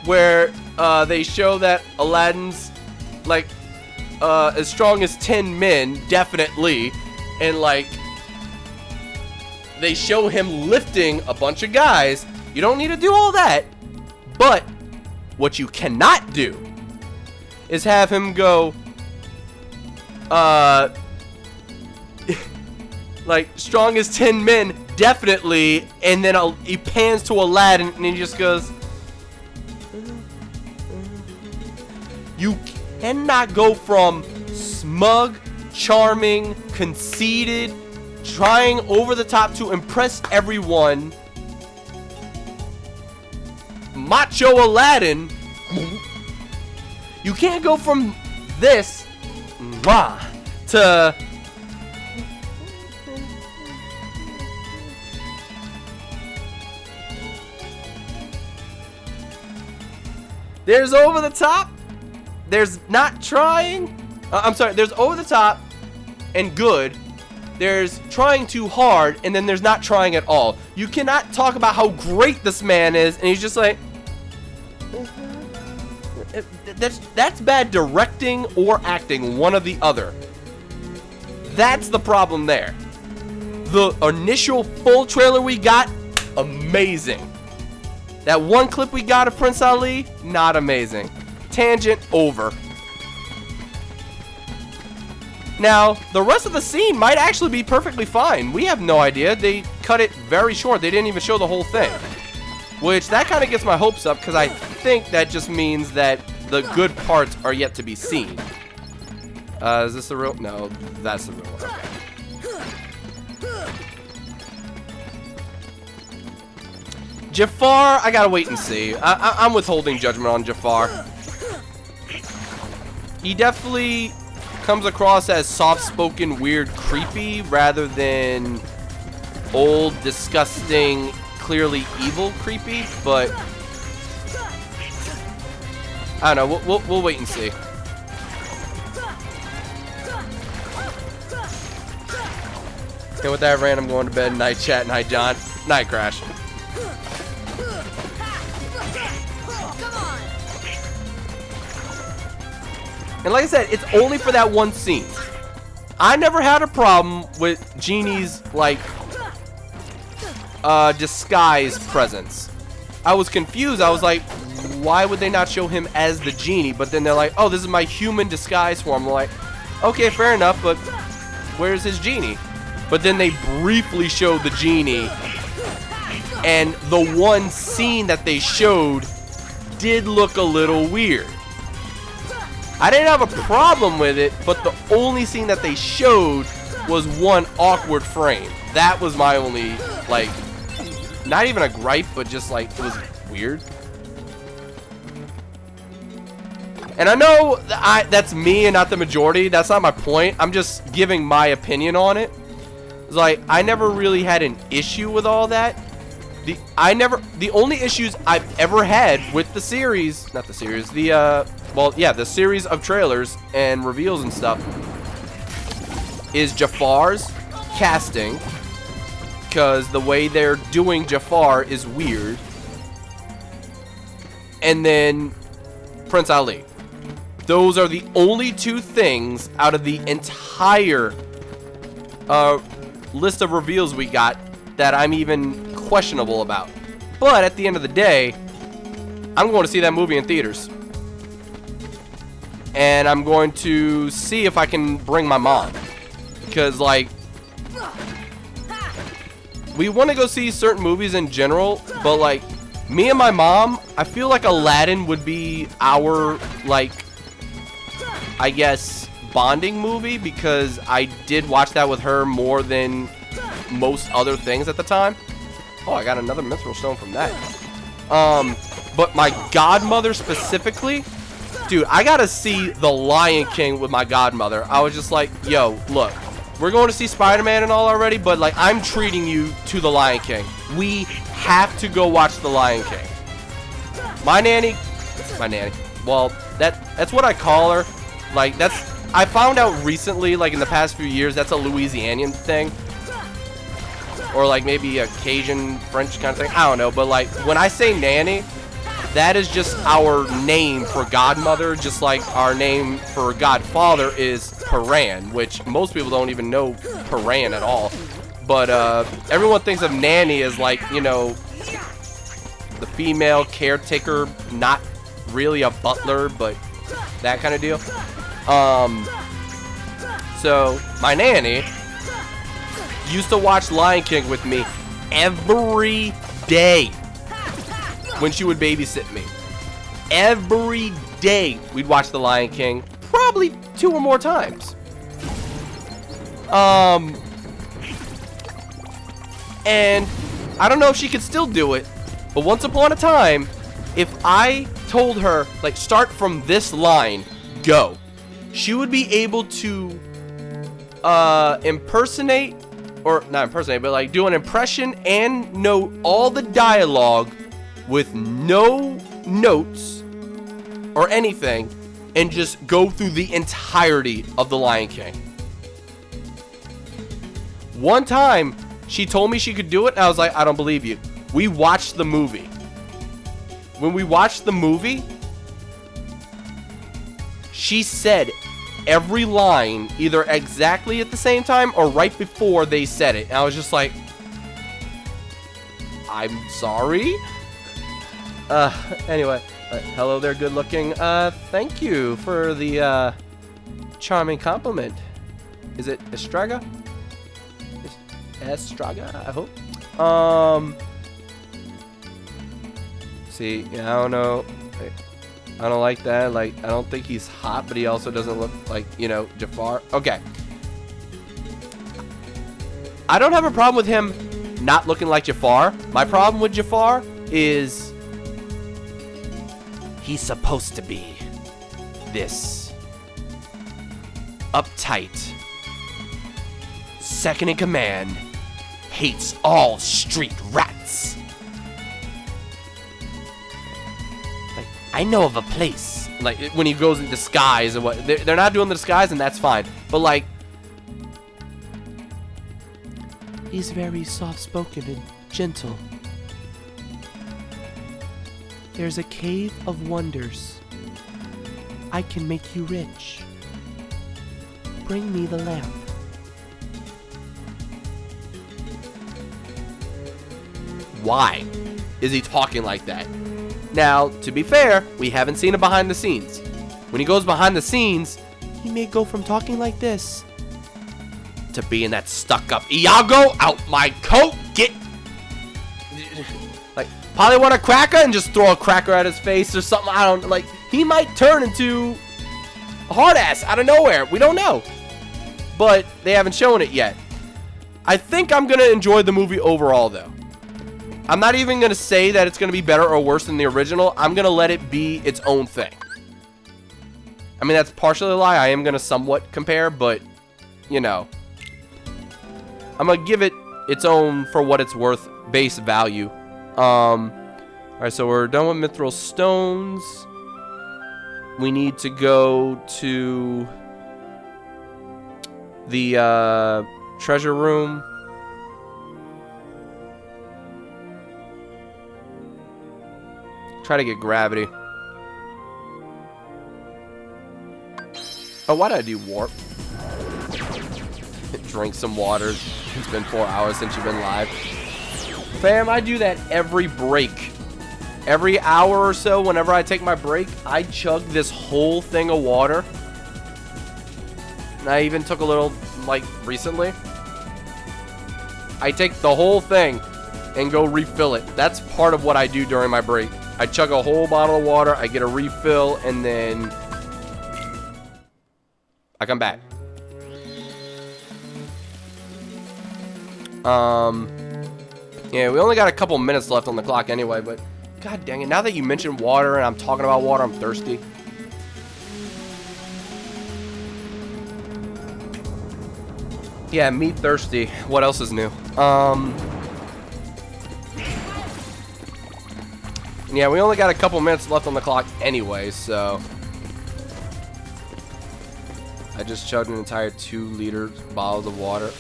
where they show that Aladdin's like as strong as 10 men, definitely, and like they show him lifting a bunch of guys. You don't need to do all that, but what you cannot do is have him go like strong as 10 men, definitely, and then he pans to Aladdin and he just goes, you cannot go from smug, charming, conceited, trying over the top to impress everyone, macho Aladdin. You can't go from this to there's over the top, there's not trying, I'm sorry, there's over the top and good, there's trying too hard, and then there's not trying at all. You cannot talk about how great this man is and he's just like, that's bad directing or acting, one or the other. That's the problem there. The initial full trailer we got, amazing. That one clip we got of Prince Ali, not amazing. Tangent over. Now, the rest of the scene might actually be perfectly fine. We have no idea. They cut it very short. They didn't even show the whole thing. Which, that kind of gets my hopes up, because I think that just means that the good parts are yet to be seen. Is this the real? No, that's the real one. Okay. Jafar, I gotta wait and see. I'm withholding judgment on Jafar. He definitely comes across as soft-spoken, weird, creepy, rather than old, disgusting, clearly evil creepy, but I don't know. We'll wait and see. And with that rant, I'm going to bed. Night chat, night John, night Crash. And like I said, it's only for that one scene. I never had a problem with Genie's, like, disguise presence. I was confused. I was like, why would they not show him as the Genie? But then they're like, oh, this is my human disguise form. I'm like, okay, fair enough, but where's his Genie? But then they briefly showed the Genie. And the one scene that they showed did look a little weird. I didn't have a problem with it, but the only scene that they showed was one awkward frame. That was my only, like, not even a gripe, but just, like, it was weird. And I know that's me and not the majority. That's not my point. I'm just giving my opinion on it. It's like, I never really had an issue with all that. The only issues I've ever had with the series, not the series, well, yeah, the series of trailers and reveals and stuff, is Jafar's casting, because the way they're doing Jafar is weird, and then Prince Ali. Those are the only two things out of the entire list of reveals we got that I'm even questionable about. But at the end of the day, I'm going to see that movie in theaters. And I'm going to see if I can bring my mom. Because, like, we want to go see certain movies in general, but, like, me and my mom, I feel like Aladdin would be our, like, I guess, bonding movie, because I did watch that with her more than most other things at the time. Oh, I got another mithril stone from that. But my godmother specifically, dude, I gotta see The Lion King with my godmother. I was just like, yo, look, we're going to see Spider-Man and all already, but, like, I'm treating you to The Lion King. We have to go watch The Lion King. My nanny, well, that's what I call her. Like, I found out recently, like, in the past few years, that's a Louisianian thing. Or, like, maybe a Cajun, French kind of thing. I don't know. But, like, when I say nanny, that is just our name for godmother. Just like our name for godfather is Paran, which most people don't even know Paran at all. But everyone thinks of nanny as, like, you know, the female caretaker, not really a butler, but that kind of deal. So, my nanny used to watch Lion King with me every day when she would babysit me. Every day we'd watch The Lion King, probably 2 or more times. And I don't know if she could still do it, but once upon a time, if I told her, like, start from this line, go, she would be able to impersonate, or not impersonate, but, like, do an impression and know all the dialogue with no notes or anything, and just go through the entirety of The Lion King. One time, she told me she could do it, and I was like, I don't believe you. We watched the movie. When we watched the movie, she said every line either exactly at the same time or right before they said it. And I was just like, I'm sorry? Anyway, hello there, good looking. Thank you for the, charming compliment. Is it Estraga? Estraga, I hope. See, yeah, I don't know. I don't like that. Like, I don't think he's hot, but he also doesn't look like, you know, Jafar. Okay. I don't have a problem with him not looking like Jafar. My problem with Jafar is he's supposed to be this uptight, second in command, hates all street rats. Like, I know of a place. Like, when he goes in disguise and what, they're not doing the disguise, and that's fine. But like, he's very soft-spoken and gentle. There's a cave of wonders. I can make you rich. Bring me the lamp. Why is he talking like that? Now, to be fair, we haven't seen him behind the scenes. When he goes behind the scenes, he may go from talking like this to being that stuck-up Iago, out my coat, get... Like, probably want a cracker and just throw a cracker at his face or something. I don't... Like, he might turn into a hard-ass out of nowhere. We don't know. But they haven't shown it yet. I think I'm going to enjoy the movie overall, though. I'm not even going to say that it's going to be better or worse than the original. I'm going to let it be its own thing. I mean, that's partially a lie. I am going to somewhat compare, but, you know, I'm going to give it its own, for what it's worth, base value. Alright, so we're done with Mithril Stones. We need to go to the treasure room. Try to get gravity. Oh, why did I do warp? Drink some water. It's been 4 hours since you've been live. Fam, I do that every break. Every hour or so, whenever I take my break, I chug this whole thing of water. And I even took a little, like, recently. I take the whole thing and go refill it. That's part of what I do during my break. I chug a whole bottle of water, I get a refill, and then I come back. Yeah, we only got a couple minutes left on the clock anyway, but god dang it, now that you mentioned water and I'm talking about water, I'm thirsty. Yeah, me thirsty. What else is new? Yeah, we only got a couple minutes left on the clock anyway, so I just chugged an entire 2-liter bottles of water.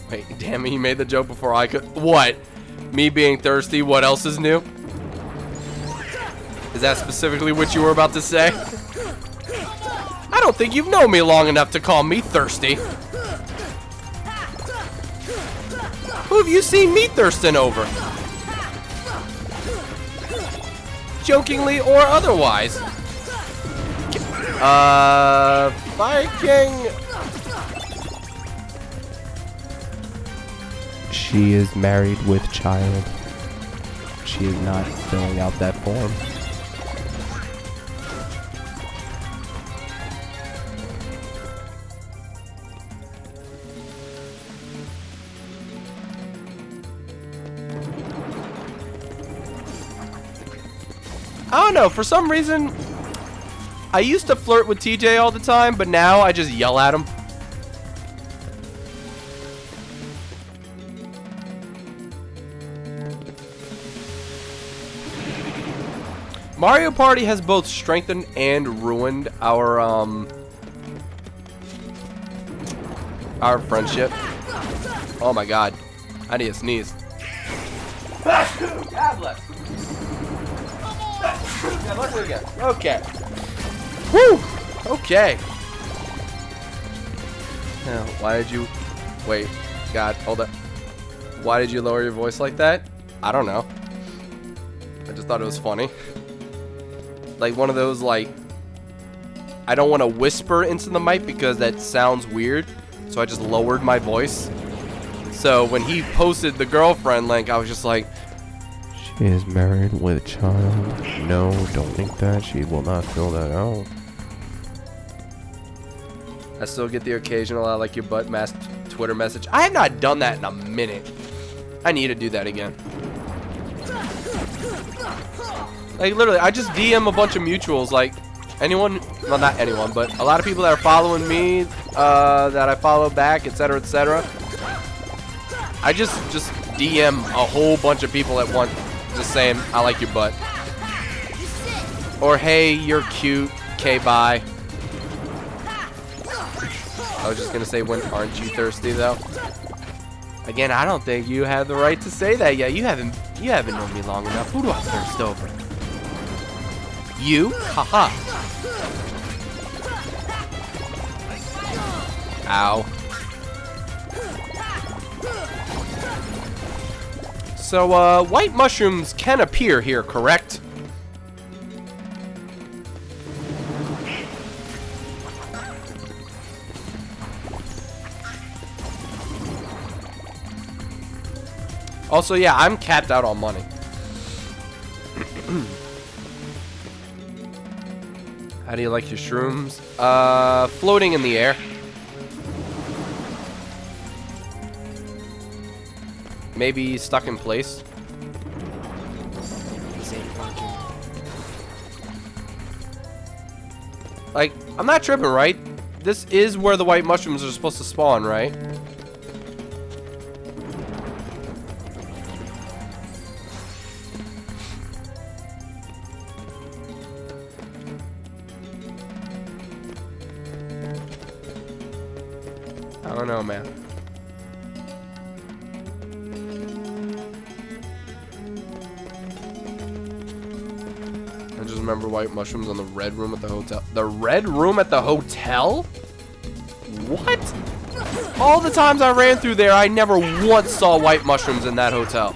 Wait, damn it, he made the joke before I could. What? Me being thirsty, what else is new? Is that specifically what you were about to say? I don't think you've known me long enough to call me thirsty. Who have you seen me thirsting over? Jokingly or otherwise. Fire King. She is married with child. She is not filling out that form. I don't know, for some reason, I used to flirt with TJ all the time, but now I just yell at him. Mario Party has both strengthened and ruined our friendship. Oh my god. I need a sneeze. God bless. Yeah, look again. Okay. Woo! Okay. Now, why did you... Wait. God, hold up. Why did you lower your voice like that? I don't know. I just thought it was funny. Like one of those, like... I don't want to whisper into the mic because that sounds weird. So I just lowered my voice. So when he posted the girlfriend link, I was just like, she is married with a child. No, don't think that. She will not fill that out. I still get the occasional I like your butt mask Twitter message. I have not done that in a minute. I need to do that again. Like literally, I just DM a bunch of mutuals. Like anyone, well not anyone, but a lot of people that are following me, that I follow back, etc., etc. I just DM a whole bunch of people at once, just saying I like your butt, or hey, you're cute. Okay, bye. I was just gonna say, when aren't you thirsty though? Again, I don't think you have the right to say that yet. You haven't known me long enough. Who do I thirst over? You? Haha. Ow. So, white mushrooms can appear here, correct? Also, yeah, I'm capped out on money. How do you like your shrooms? Floating in the air. Maybe stuck in place. This ain't working. Like, I'm not tripping, right? This is where the white mushrooms are supposed to spawn, right? I don't know, man. I just remember white mushrooms on the red room at the hotel. The red room at the hotel? What? All the times I ran through there, I never once saw white mushrooms in that hotel.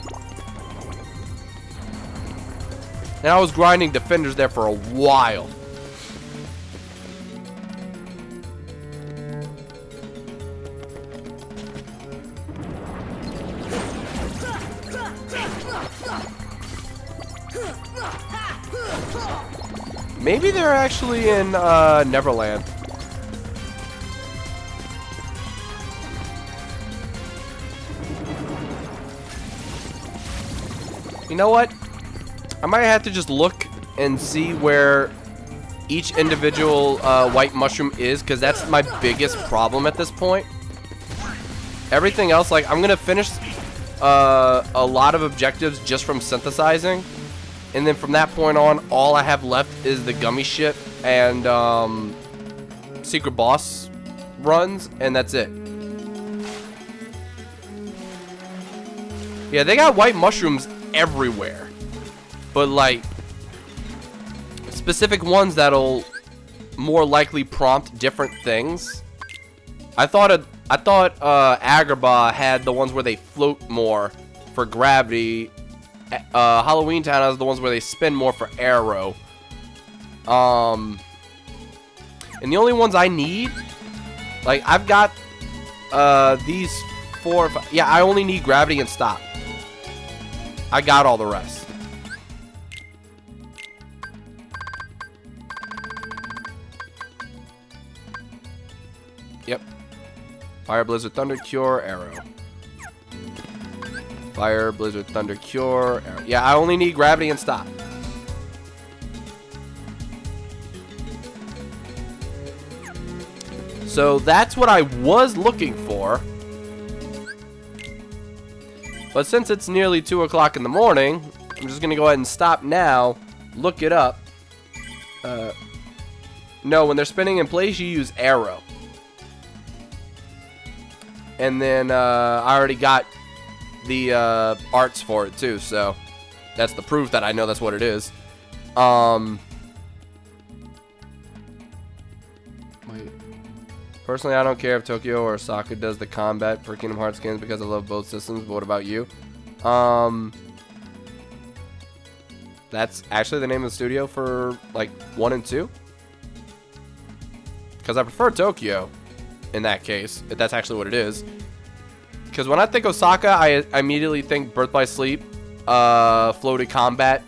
And I was grinding defenders there for a while. Maybe they're actually in Neverland. You know what? I might have to just look and see where each individual white mushroom is, because that's my biggest problem at this point. Everything else, like, I'm gonna finish a lot of objectives just from synthesizing. And then from that point on, all I have left is the gummy ship and secret boss runs, and that's it. Yeah, they got white mushrooms everywhere, but like specific ones that'll more likely prompt different things. I thought Agrabah had the ones where they float more for gravity. Halloween Town has the ones where they spin more for arrow. And the only ones I need, like, I've got these 4 or 5. Yeah, I only need gravity and stop. I got all the rest. Yep. Fire, Blizzard, Thunder, Cure, Arrow. Fire, Blizzard, Thunder, Cure, Arrow. Yeah, I only need gravity and stop. So that's what I was looking for. But since it's nearly 2 o'clock in the morning, I'm just going to go ahead and stop now, look it up. No, when they're spinning in place, you use arrow. And then I already got the arts for it too, so that's the proof that I know that's what it is. Wait. Personally, I don't care if Tokyo or Osaka does the combat for Kingdom Hearts games because I love both systems, but what about you? That's actually the name of the studio for like 1 and 2. Because I prefer Tokyo in that case, if that's actually what it is. Because when I think Osaka, I immediately think Birth by Sleep, Floated Combat,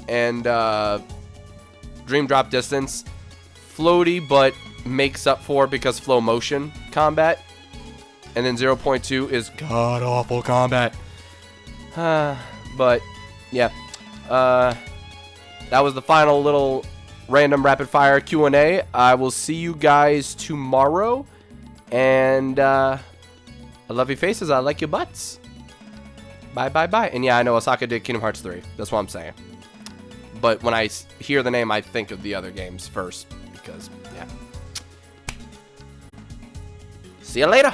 and Dream Drop Distance. Floaty, but makes up for because Flow Motion Combat. And then 0.2 is god-awful combat. But, yeah. That was the final little random rapid-fire Q&A. I will see you guys tomorrow. And, I love your faces. I like your butts. Bye, bye, bye. And, yeah, I know Osaka did Kingdom Hearts 3. That's what I'm saying. But when I hear the name, I think of the other games first. Because, yeah. See you later.